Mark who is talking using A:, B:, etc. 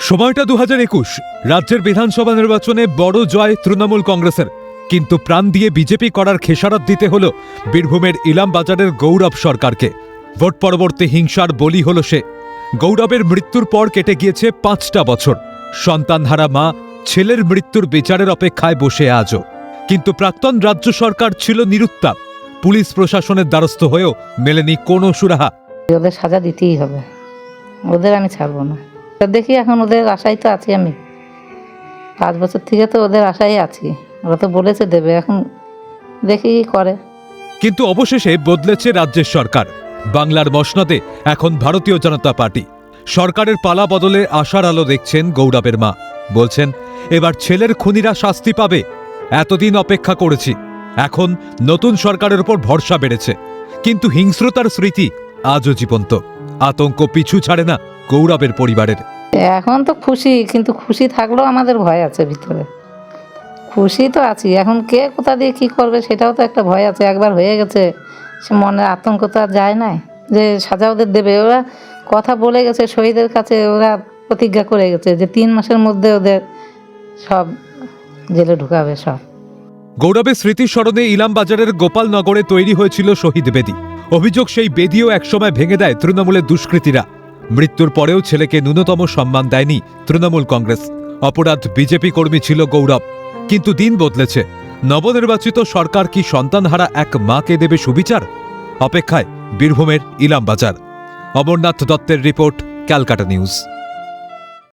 A: সময়টা 2021। রাজ্যের বিধানসভা নির্বাচনে বড় জয় তৃণমূল কংগ্রেসের, কিন্তু প্রাণ দিয়ে বিজেপি করার খেসারত দিতে হল বীরভূমের ইলামবাজারের গৌরব সরকারকে। ভোট পরবর্তী হিংসার বলি হল সে। গৌরবের মৃত্যুর পর কেটে গিয়েছে 5টা বছর। সন্তানহারা মা ছেলের মৃত্যুর বিচারের অপেক্ষায় বসে আজও। কিন্তু প্রাক্তন রাজ্য সরকার ছিল নিরুত্তাপ। পুলিশ প্রশাসনের দ্বারস্থ হয়েও মেলেনি কোনো সুরাহা।
B: ওদের সাজা দিতেই হবে, ওদের আমি ছাড়বো না। দেখি এখন ওদের আশায় তো আছি আমি, 5 বছর থেকে তো ওদের আশায় আছি। ওরা তো বলেছে দেবে, এখন দেখি কি করে।
A: কিন্তু অবশেষে বদলেছে রাজ্যের সরকার। বাংলার মসনদে এখন ভারতীয় জনতা পার্টি। সরকারের পালা বদলে আশার আলো দেখছেন গৌরবের মা। বলছেন, এবার ছেলের খুনিরা শাস্তি পাবে। এতদিন অপেক্ষা করেছি, এখন নতুন সরকারের উপর ভরসা বেড়েছে। কিন্তু হিংস্রতার স্মৃতি আজও জীবন্ত। আতঙ্ক পিছু ছাড়ে না গৌরবের পরিবারের।
B: এখন তো খুশি, কিন্তু খুশি থাকলেও আমাদের ভয় আছে ভিতরে। খুশি তো আছি, এখন কে কোথা দিয়ে কী করবে সেটাও তো একটা ভয় আছে। একবার হয়ে গেছে, সে মনের আতঙ্ক তো আর যায় না যে সাজা ওদের দেবে। ওরা কথা বলে গেছে, শহীদের কাছে ওরা প্রতিজ্ঞা করে গেছে যে 3 মাসের মধ্যে ওদের সব জেলে ঢুকাবে সব।
A: গৌরবের স্মৃতির স্মরণে ইলামবাজারের গোপালনগরে তৈরি হয়েছিল শহীদ বেদি। অভিযোগ, সেই বেদিও একসময় ভেঙে দেয় তৃণমূলের দুষ্কৃতীরা। মৃত্যুর পরেও ছেলেকে ন্যূনতম সম্মান দেয়নি তৃণমূল কংগ্রেস। অপরাধ বিজেপি কর্মী ছিল গৌরব। কিন্তু দিন বদলেছে। নবনির্বাচিত সরকার কি সন্তানহারা এক মাকে দেবে সুবিচার? অপেক্ষায় বীরভূমের ইলামবাজার। অমরনাথ দত্তের রিপোর্ট, ক্যালকাটা নিউজ।